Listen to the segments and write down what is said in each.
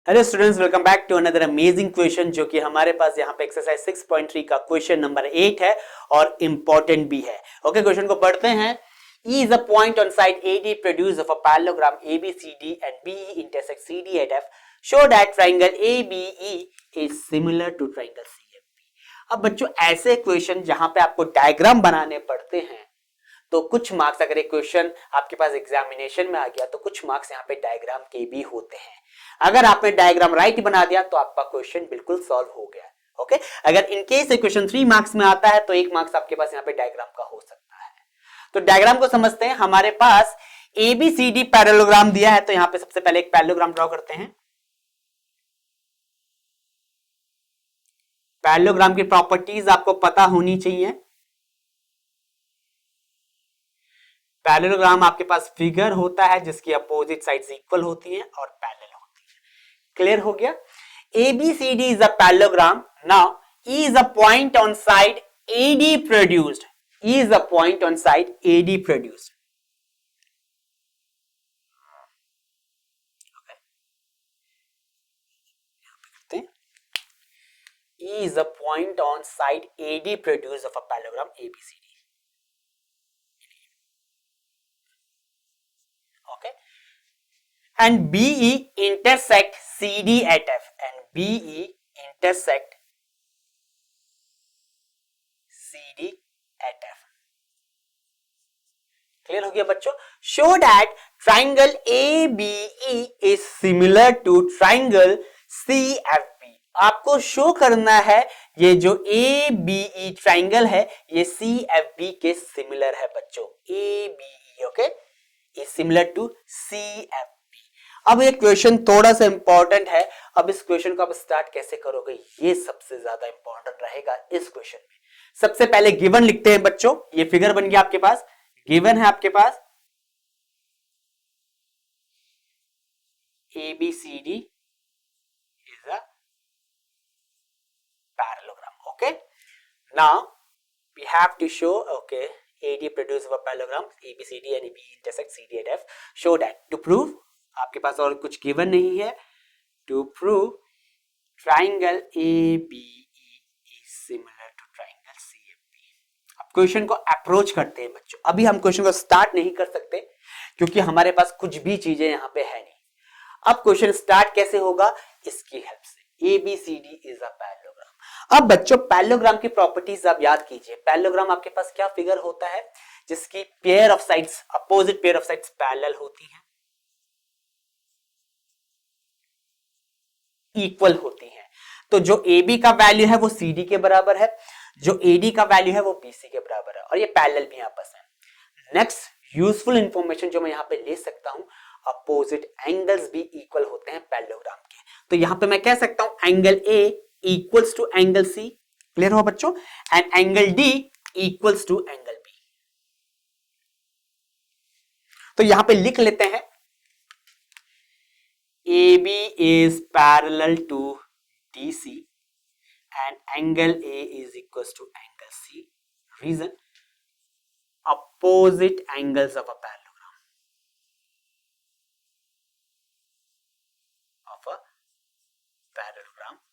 Hello students, welcome back to another amazing question जो कि हमारे पास यहाँ पे एक्सरसाइज 6.3 का क्वेश्चन नंबर 8 है और इंपॉर्टेंट भी है। ओके, क्वेश्चन को पढ़ते हैं। E is a point on side AD produced of a parallelogram ABCD and BE intersects CD at F. Show that triangle ABE is similar to triangle CFB. अब बच्चों ऐसे क्वेश्चन जहां पे आपको डायग्राम बनाने पड़ते हैं तो कुछ मार्क्स, अगर एक क्वेश्चन आपके पास एग्जामिनेशन में आ गया तो कुछ मार्क्स यहाँ पे डायग्राम के भी होते हैं। अगर आपने डायग्राम राइट बना दिया तो आपका क्वेश्चन बिल्कुल सॉल्व हो गया। ओके, अगर इनकेस क्वेश्चन 3 मार्क्स में आता है तो 1 मार्क्स आपके पास यहाँ पे डायग्राम का हो सकता है। तो डायग्राम को समझते हैं। हमारे पास ABCD पैरेललोग्राम दिया है, तो यहाँ पे सबसे पहले एक पैरेललोग्राम ड्रॉ करते हैं। पैरेललोग्राम की प्रॉपर्टीज आपको पता होनी चाहिए। पैरेललोग्राम आपके पास फिगर होता है जिसकी अपोजिट साइड्स इक्वल होती हैं और पैरेलल होती है। क्लियर हो गया? ABCD is a parallelogram. Now E is a point on side AD produced. E is a point on side AD produced. Okay. E is a point on side AD produced of a parallelogram ABCD. Okay. And BE intersect CD at F. And BE intersect CD at F. Clear हो गया बच्चों? Show that triangle ABE is similar to triangle CFB. आपको show करना है ये जो ABE triangle है ये CFB के सिमिलर है बच्चों। ABE okay is similar to CFB. अब ये क्वेश्चन थोड़ा सा इंपॉर्टेंट है। अब इस क्वेश्चन को आप स्टार्ट कैसे करोगे ये सबसे ज्यादा इंपॉर्टेंट रहेगा इस क्वेश्चन में। सबसे पहले गिवन लिखते हैं बच्चों। ये फिगर बन गया आपके पास, गिवन है आपके पास ABCD is a parallelogram. Okay, now we have to show AD produces a parallelogram ABCD and AB intersect CD at F. Show that. To prove, आपके पास और कुछ गिवन नहीं है। To prove triangle ABE is similar to triangle CFB. अब question को approach करते हैं बच्चों। अभी हम क्वेश्चन को स्टार्ट नहीं कर सकते क्योंकि हमारे पास कुछ भी चीजें यहां पे है नहीं। अब क्वेश्चन स्टार्ट कैसे होगा? इसकी हेल्प से। ABCD is a parallelogram. अब बच्चों पैरेललोग्राम की प्रॉपर्टीज आप याद कीजिए। पैरेललोग्राम आपके पास क्या फिगर होता है जिसकी pair of sides, opposite pair of sides parallel होती हैं, इक्वल होती हैं। तो जो AB का वैल्यू है वो CD के बराबर है, जो AD का वैल्यू है वो BC के बराबर है और ये पैरेलल भी आपस में। नेक्स्ट यूजफुल इंफॉर्मेशन जो मैं यहां पे ले सकता हूं, अपोजिट एंगल्स भी इक्वल होते हैं पैरेललोग्राम के। तो यहां पे मैं कह सकता हूं angle A equals to angle C। Clear हो बच्चों? And angle D equals to angle B। तो यहां पे लिख लेते हैं AB is parallel to DC and angle A is equals to angle C. Reason, opposite angles of a parallelogram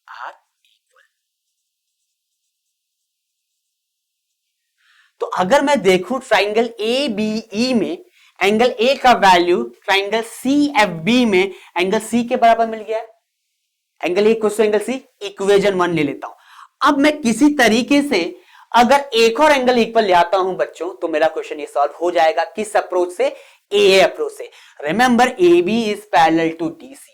are equal. तो अगर मैं देखूं ट्राइंगल ABE में एंगल A का वैल्यू ट्राइंगल CFB में एंगल C के बराबर मिल गया है। Angle A equal to angle C, equation 1 ले लेता हूं। अब मैं किसी तरीके से अगर एक और एंगल इक्वल ले आता हूं बच्चों तो मेरा क्वेश्चन ये सॉल्व हो जाएगा। किस अप्रोच से? AA अप्रोच से। Remember AB is parallel to DC।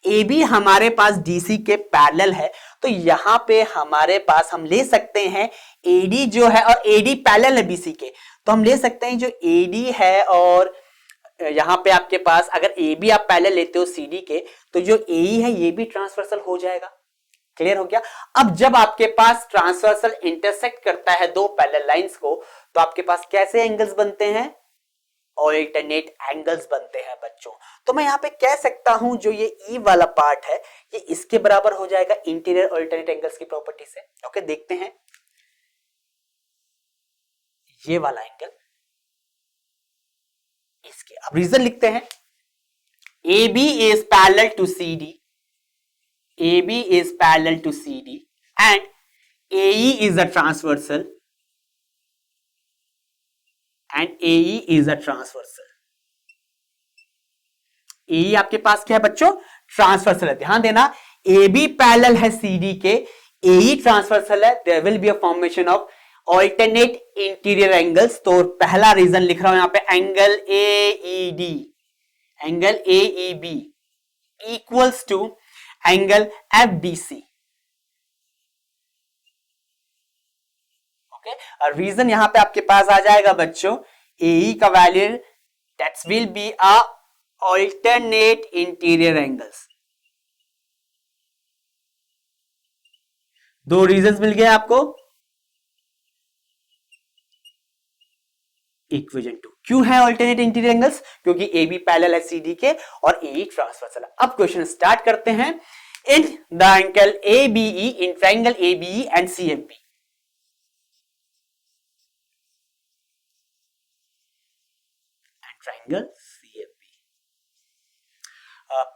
AB हमारे पास DC के पैरेलल है, तो यहां पे हमारे पास हम ले सकते हैं AD जो है, और AD पैरेलल है BC के, तो हम ले सकते हैं जो AD है और यहां पे आपके पास अगर AB आप पैरेलल लेते हो CD के तो जो AE है ये भी ट्रांसवर्सल हो जाएगा। क्लियर हो गया? अब जब आपके पास ट्रांसवर्सल इंटरसेक्ट करता है दो पैरेलल लाइंस को तो आपके पास कैसे एंगल्स बनते हैं? ऑल्टरनेट एंगल्स बनते हैं बच्चों। तो मैं यहां पे कह सकता हूं जो ये E वाला पार्ट है ये इसके बराबर हो जाएगा इंटीरियर ऑल्टरनेट एंगल्स की प्रॉपर्टी से। ओके, देखते हैं ये वाला एंगल इसके। अब रीजन लिखते हैं AB is parallel to CD AB is parallel to CD and AE is a transversal and AE is a transversal. AE आपके पास क्या है बच्चों? ट्रांसवर्सल है. ध्यान देना, AB पैरेलल है CD के, AE ट्रांसवर्सल है. There will be a formation of alternate interior angles. तो पहला रीजन लिख रहा हूं यहां पे, angle AED, angle AEB equals to angle FBC. Okay, और रीजन यहां पे आपके पास आ जाएगा बच्चों, AE का value that's will be a alternate interior angles. दो रीजंस मिल गए आपको. इक्वेशन 2. क्यों है ऑल्टरनेट इंटीरियर एंगल्स? क्योंकि AB पैरेलल है CD के और AE ट्रांसवर्सल है. अब क्वेश्चन स्टार्ट करते हैं. In the angle ABE, in triangle ABE and CFB. Triangle CFB.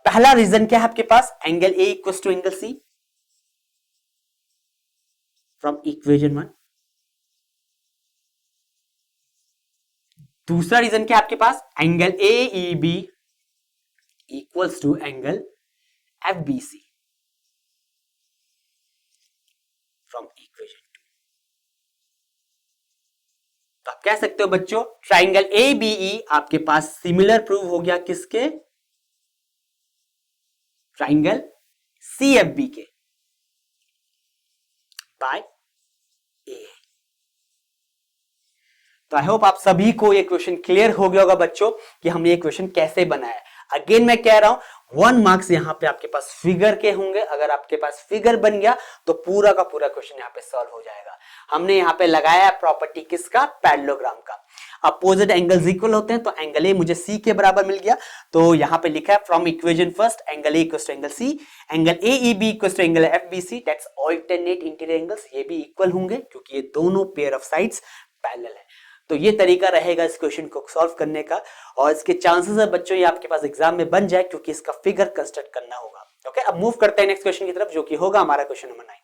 पहला रीजन क्या है आपके पास? Angle A equals to angle C from equation 1. दूसरा रीजन क्या है आपके पास? Angle AEB equals to angle FBC from equation 2. तो आप कह सकते हो बच्चों, ट्राइंगल ABE आपके पास सिमिलर प्रूव हो गया किसके? ट्राइंगल CFB के बाय A. तो आई होप आप सभी को ये क्वेश्चन क्लियर हो गया होगा बच्चों कि हमने ये क्वेश्चन कैसे बनाया. अगेन मैं कह रहा हूं 1 मार्क्स यहां पे आपके पास फिगर के होंगे. अगर आपके पास फिगर बन गया तो पूरा का पूरा क्वेश्चन यहां पे सॉल्व हो जाएगा. हमने यहां पे लगाया है प्रॉपर्टी किसका? पैरेललोग्राम का. अपोजिट एंगल्स इक्वल होते हैं तो एंगल ए मुझे सी के बराबर मिल गया. तो यहां पे लिखा है from equation first angle A equals to angle C, angle AEB equals to angle FBC, that's alternate interior angles. ये भी इक्वल होंगे क्योंकि ये दोनों पेयर ऑफ साइड्स पैरेलल है. तो ये तरीका रहेगा इस क्वेश्चन को सॉल्व करने का, और इसके चांसेस है बच्चों ये आपके पास एग्जाम में बन जाए क्योंकि इसका फिगर कंस्ट्रक्ट करना होगा. ओके, अब मूव करते हैं नेक्स्ट क्वेश्चन की तरफ जो कि होगा हमारा क्वेश्चन नंबर 9.